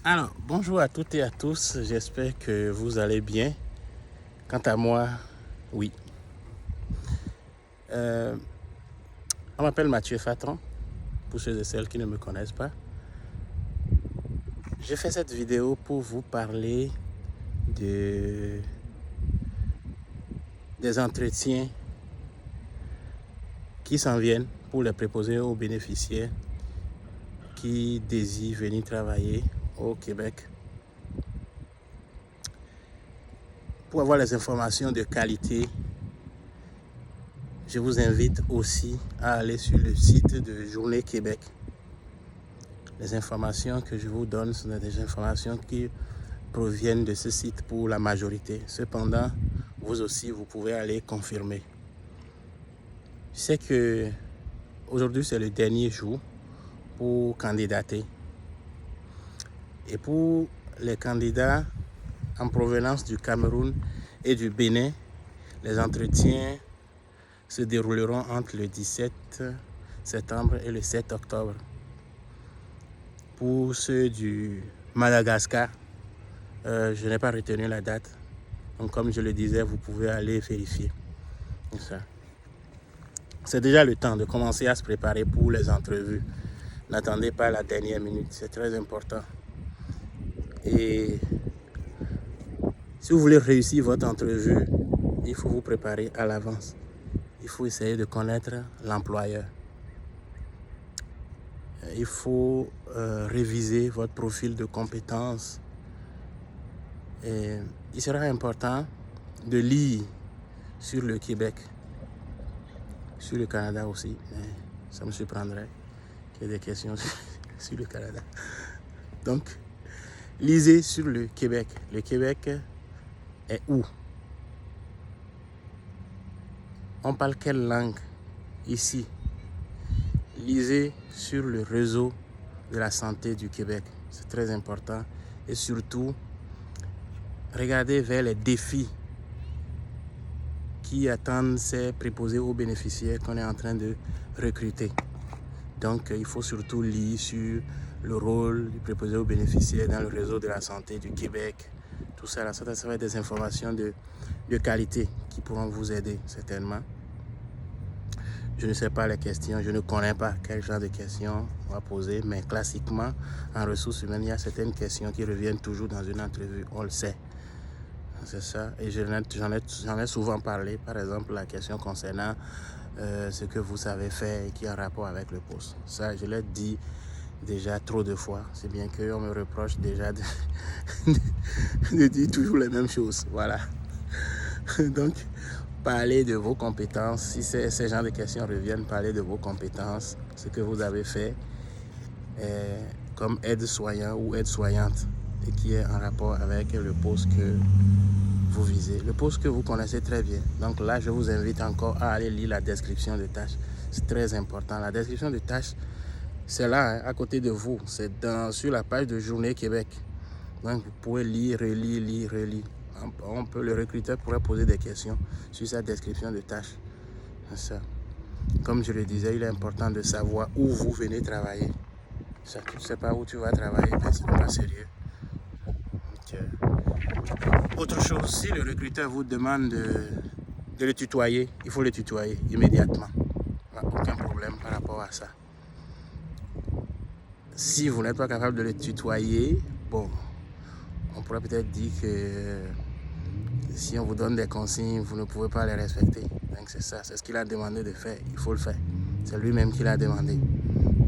Alors, bonjour à toutes et à tous, j'espère que vous allez bien. Quant à moi, oui. On m'appelle Mathieu Fatran, pour ceux et celles qui ne me connaissent pas. J'ai fait cette vidéo pour vous parler des entretiens qui s'en viennent pour les préposés aux bénéficiaires qui désirent venir travailler au Québec. Pour avoir les informations de qualité, je vous invite aussi à aller sur le site de Journée Québec. Les informations que je vous donne sont des informations qui proviennent de ce site pour la majorité. Cependant, vous aussi, vous pouvez aller confirmer. Je sais que aujourd'hui, c'est le dernier jour pour candidater. Et pour les candidats en provenance du Cameroun et du Bénin, les entretiens se dérouleront entre le 17 septembre et le 7 octobre. Pour ceux du Madagascar, je n'ai pas retenu la date. Donc, comme je le disais, vous pouvez aller vérifier. C'est déjà le temps de commencer à se préparer pour les entrevues. N'attendez pas la dernière minute, c'est très important. Et si vous voulez réussir votre entrevue, il faut vous préparer à l'avance. Il faut essayer de connaître l'employeur. Il faut réviser votre profil de compétences. Et il sera important de lire sur le Québec, sur le Canada aussi, mais ça me surprendrait qu'il y ait des questions sur le Canada. Donc, lisez sur le Québec. Le Québec est où? On parle quelle langue ici? Lisez sur le réseau de la santé du Québec. C'est très important. Et surtout, regardez vers les défis qui attendent ces préposés aux bénéficiaires qu'on est en train de recruter. Donc, il faut surtout lire sur le rôle du préposé aux bénéficiaires dans le réseau de la santé du Québec. Tout ça, ça va être des informations de qualité qui pourront vous aider certainement. Je ne sais pas les questions, je ne connais pas quel genre de questions on va poser, mais classiquement, en ressources humaines, il y a certaines questions qui reviennent toujours dans une entrevue, on le sait. C'est ça, et j'en ai souvent parlé, par exemple la question concernant ce que vous savez faire et qui a un rapport avec le poste. Ça, je l'ai dit déjà trop de fois, c'est bien qu'on me reproche déjà de dire toujours les mêmes choses, voilà. Donc, parlez de vos compétences, si ces genres de questions reviennent, parlez de vos compétences, ce que vous avez fait comme aide-soignant ou aide-soignante et qui est en rapport avec le poste que vous visez, le poste que vous connaissez très bien. Donc là, je vous invite encore à aller lire la description de tâches. C'est très important. La description de tâches, c'est là, hein, à côté de vous. C'est sur la page de Journée Québec. Donc vous pouvez lire, relire. Le recruteur pourrait poser des questions sur sa description de tâches. C'est ça. Comme je le disais, il est important de savoir où vous venez travailler. Ça, tu ne sais pas où tu vas travailler, mais ce n'est pas sérieux. Autre chose, si le recruteur vous demande de le tutoyer, il faut le tutoyer immédiatement. Aucun problème par rapport à ça. Si vous n'êtes pas capable de le tutoyer, bon, on pourrait peut-être dire que si on vous donne des consignes, vous ne pouvez pas les respecter. Donc c'est ça, c'est ce qu'il a demandé de faire, il faut le faire. C'est lui-même qui l'a demandé,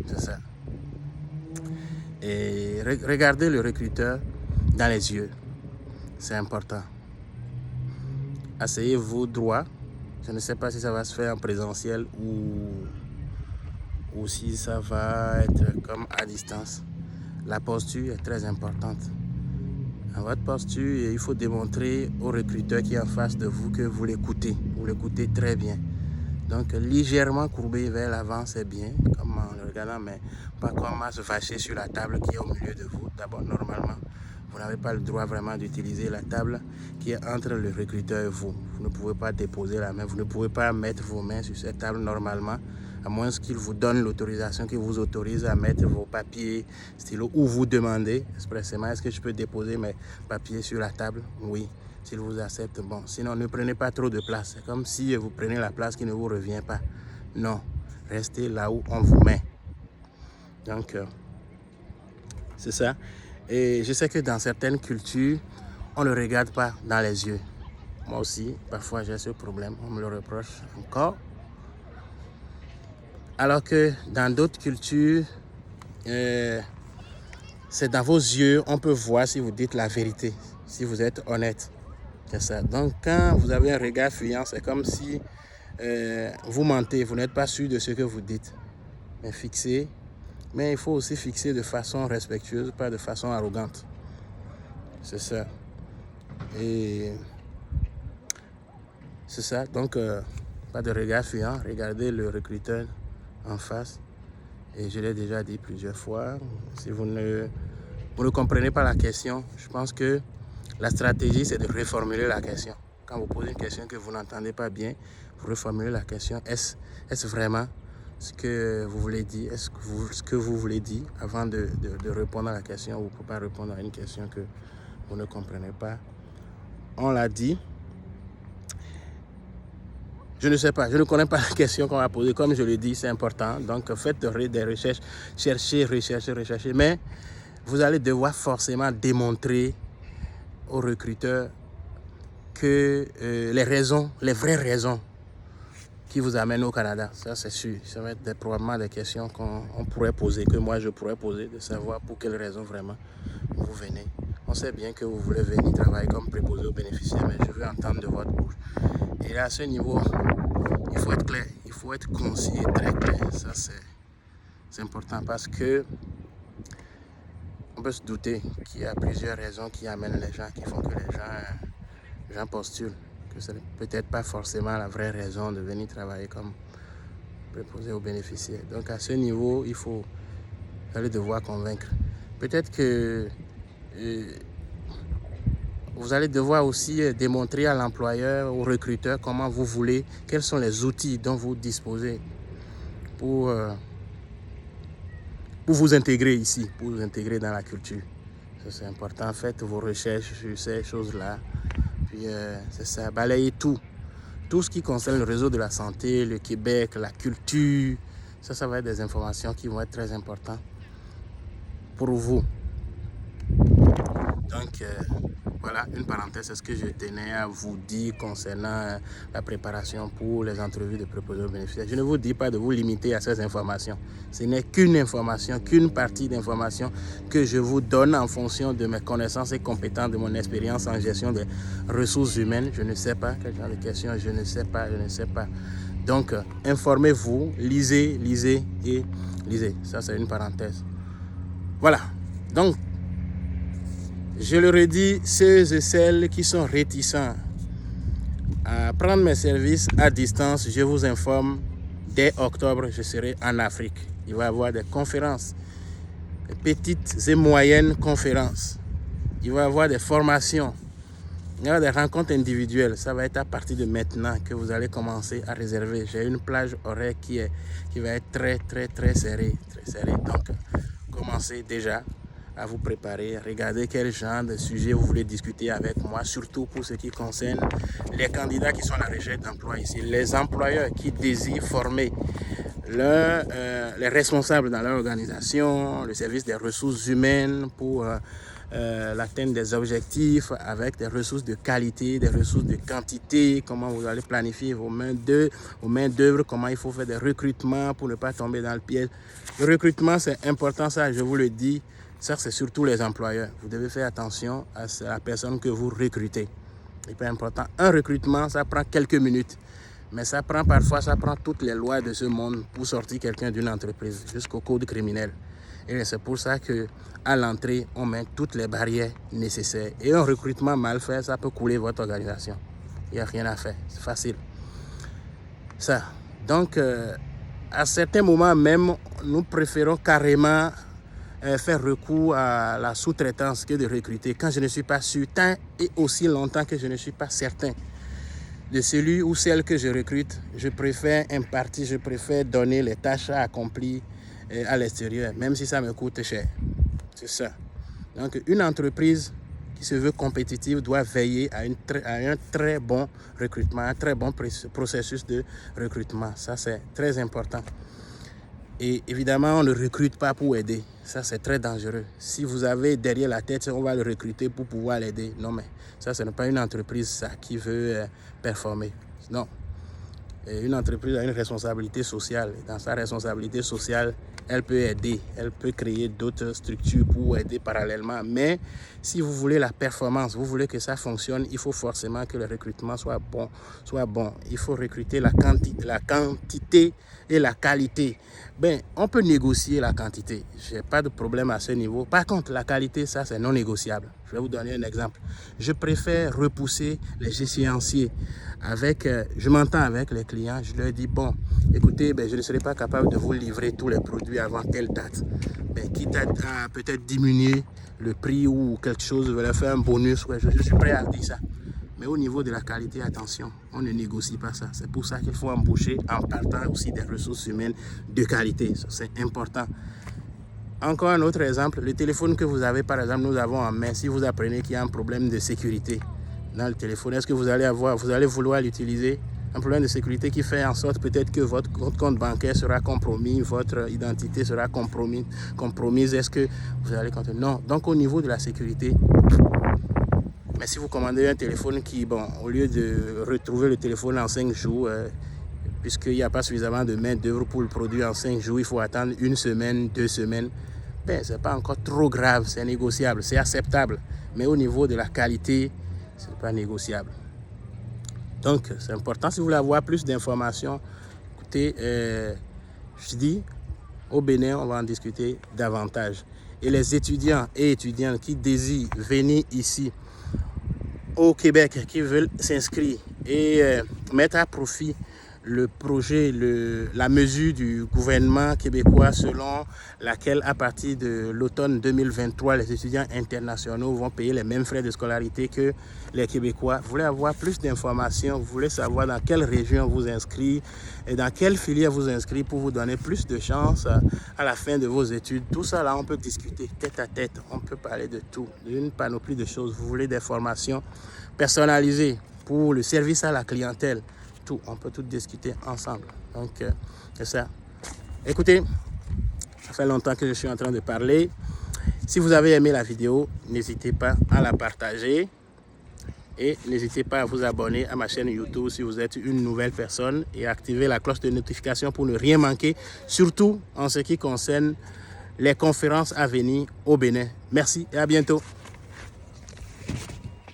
c'est ça. Et regardez le recruteur dans les yeux, c'est important. Asseyez-vous droit. Je ne sais pas si ça va se faire en présentiel ou si ça va être comme à distance. La posture est très importante. À votre posture, il faut démontrer au recruteur qui est en face de vous que vous l'écoutez. Vous l'écoutez très bien. Donc, légèrement courbé vers l'avant, c'est bien, comme en le regardant, mais pas comme à se fâcher sur la table qui est au milieu de vous. D'abord, normalement, vous n'avez pas le droit vraiment d'utiliser la table qui est entre le recruteur et vous. Vous ne pouvez pas déposer la main, vous ne pouvez pas mettre vos mains sur cette table normalement. à moins qu'il vous donne l'autorisation, qu'il vous autorise à mettre vos papiers, stylo, ou vous demandez expressément, est-ce que je peux déposer mes papiers sur la table? Oui, s'il vous accepte, bon. Sinon, ne prenez pas trop de place. C'est comme si vous prenez la place qui ne vous revient pas. Non, restez là où on vous met. Donc, c'est ça. Et je sais que dans certaines cultures, on ne regarde pas dans les yeux. Moi aussi, parfois j'ai ce problème, on me le reproche encore. Alors que dans d'autres cultures, c'est dans vos yeux, on peut voir si vous dites la vérité, si vous êtes honnête. C'est ça. Donc quand vous avez un regard fuyant, c'est comme si vous mentez, vous n'êtes pas sûr de ce que vous dites. Mais fixez, mais il faut aussi fixer de façon respectueuse, pas de façon arrogante. C'est ça. Et c'est ça. Donc, pas de regard fuyant. Regardez le recruteur en face. Et je l'ai déjà dit plusieurs fois. Si vous ne comprenez pas la question, je pense que la stratégie, c'est de reformuler la question. Quand vous posez une question que vous n'entendez pas bien, vous reformulez la question. Est-ce vraiment ce que vous voulez dire? Est-ce que vous voulez dire avant de répondre à la question? Vous ne pouvez pas répondre à une question que vous ne comprenez pas. On l'a dit. Je ne sais pas, je ne connais pas la question qu'on va poser. Comme je le dis, c'est important. Donc, faites des recherches, cherchez. Mais vous allez devoir forcément démontrer aux recruteurs que les vraies raisons qui vous amènent au Canada, ça c'est sûr. Ça va être probablement des questions qu'on pourrait poser, que moi je pourrais poser, de savoir pour quelles raisons vraiment vous venez. On sait bien que vous voulez venir travailler comme préposé aux bénéficiaires, mais je veux entendre de votre bouche. Et là, à ce niveau, il faut être clair, il faut être concis et très clair. Ça, c'est important parce que on peut se douter qu'il y a plusieurs raisons qui amènent les gens, qui font que les gens postulent. Que ce n'est peut-être pas forcément la vraie raison de venir travailler comme préposé aux bénéficiaires. Donc, à ce niveau, vous allez devoir convaincre. Peut-être que vous allez devoir aussi démontrer à l'employeur, au recruteur, comment vous voulez, quels sont les outils dont vous disposez pour vous intégrer ici, pour vous intégrer dans la culture. Ça, c'est important. Faites vos recherches sur ces choses-là. Puis, c'est ça, balayez tout. Tout ce qui concerne le réseau de la santé, le Québec, la culture. Ça va être des informations qui vont être très importantes pour vous. Donc, voilà, une parenthèse, c'est ce que je tenais à vous dire concernant la préparation pour les entrevues de préposés aux bénéficiaires. Je ne vous dis pas de vous limiter à ces informations. Ce n'est qu'une information, qu'une partie d'informations que je vous donne en fonction de mes connaissances et compétences, de mon expérience en gestion des ressources humaines. Je ne sais pas quel genre de questions, je ne sais pas. Donc, informez-vous, lisez et lisez. Ça, c'est une parenthèse. Voilà. Donc, je le redis, ceux et celles qui sont réticents à prendre mes services à distance, je vous informe, dès octobre, je serai en Afrique. Il va y avoir des conférences, des petites et moyennes conférences. Il va y avoir des formations, il y aura des rencontres individuelles. Ça va être à partir de maintenant que vous allez commencer à réserver. J'ai une plage horaire qui va être très serrée. Donc, commencez déjà à vous préparer, regardez quel genre de sujet vous voulez discuter avec moi, surtout pour ce qui concerne les candidats qui sont à la recherche d'emploi ici, les employeurs qui désirent former les responsables dans leur organisation, le service des ressources humaines pour l'atteinte des objectifs avec des ressources de qualité, des ressources de quantité, comment vous allez planifier vos mains d'œuvre, comment il faut faire des recrutements pour ne pas tomber dans le piège. Le recrutement, c'est important, ça, je vous le dis. Ça, c'est surtout les employeurs. Vous devez faire attention à la personne que vous recrutez. C'est pas important. Un recrutement, ça prend quelques minutes. Mais ça prend toutes les lois de ce monde pour sortir quelqu'un d'une entreprise jusqu'au code criminel. Et c'est pour ça qu'à l'entrée, on met toutes les barrières nécessaires. Et un recrutement mal fait, ça peut couler votre organisation. Il n'y a rien à faire. C'est facile. Ça. Donc, à certains moments même, nous préférons carrément faire recours à la sous-traitance que de recruter quand je ne suis pas sûr, tant et aussi longtemps que je ne suis pas certain de celui ou celle que je recrute, je préfère donner les tâches à accomplir à l'extérieur, même si ça me coûte cher. C'est ça. Donc, une entreprise qui se veut compétitive doit veiller à un très bon recrutement, un très bon processus de recrutement. Ça, c'est très important. Et évidemment, on ne recrute pas pour aider. Ça, c'est très dangereux. Si vous avez derrière la tête, on va le recruter pour pouvoir l'aider. Non, mais ça, ce n'est pas une entreprise ça, qui veut performer. Non. Et une entreprise a une responsabilité sociale. Et dans sa responsabilité sociale, elle peut aider. Elle peut créer d'autres structures pour aider parallèlement. Mais si vous voulez la performance, vous voulez que ça fonctionne, il faut forcément que le recrutement soit bon. Il faut recruter la quantité et la qualité. Ben, on peut négocier la quantité. Je n'ai pas de problème à ce niveau. Par contre, la qualité, ça, c'est non négociable. Je vais vous donner un exemple. Je préfère repousser les échéanciers. Je m'entends avec les clients. Je leur dis, bon, écoutez, je ne serai pas capable de vous livrer tous les produits avant telle date. Quitte à peut-être diminuer le prix ou quelque chose, je vais leur faire un bonus. Ouais, je suis prêt à dire ça. Mais au niveau de la qualité, attention, on ne négocie pas ça. C'est pour ça qu'il faut embaucher en partant aussi des ressources humaines de qualité. C'est important. Encore un autre exemple, le téléphone que vous avez, par exemple, nous avons en main. Si vous apprenez qu'il y a un problème de sécurité dans le téléphone, est-ce que vous allez vouloir l'utiliser? Un problème de sécurité qui fait en sorte peut-être que votre compte bancaire sera compromis, votre identité sera compromise. Est-ce que vous allez continuer? Non. Donc au niveau de la sécurité, mais si vous commandez un téléphone qui, au lieu de retrouver le téléphone en 5 jours, puisqu'il n'y a pas suffisamment de main d'œuvre pour le produire en 5 jours, il faut attendre 1 semaine, 2 semaines. Ce n'est pas encore trop grave, c'est négociable, c'est acceptable. Mais au niveau de la qualité, ce n'est pas négociable. Donc, c'est important. Si vous voulez avoir plus d'informations, écoutez, je dis, au Bénin, on va en discuter davantage. Et les étudiants et étudiantes qui désirent venir ici, au Québec, qui veulent s'inscrire et mettre à profit le projet, la mesure du gouvernement québécois selon laquelle à partir de l'automne 2023, les étudiants internationaux vont payer les mêmes frais de scolarité que les Québécois. Vous voulez avoir plus d'informations, vous voulez savoir dans quelle région vous inscrire et dans quelle filière vous inscrire pour vous donner plus de chance à la fin de vos études. Tout ça là, on peut discuter tête à tête, on peut parler de tout, d'une panoplie de choses. Vous voulez des formations personnalisées pour le service à la clientèle. On peut tout discuter ensemble. Donc, c'est ça. Écoutez, ça fait longtemps que je suis en train de parler. Si vous avez aimé la vidéo, n'hésitez pas à la partager. Et n'hésitez pas à vous abonner à ma chaîne YouTube si vous êtes une nouvelle personne et activer la cloche de notification pour ne rien manquer, surtout en ce qui concerne les conférences à venir au Bénin. Merci et à bientôt.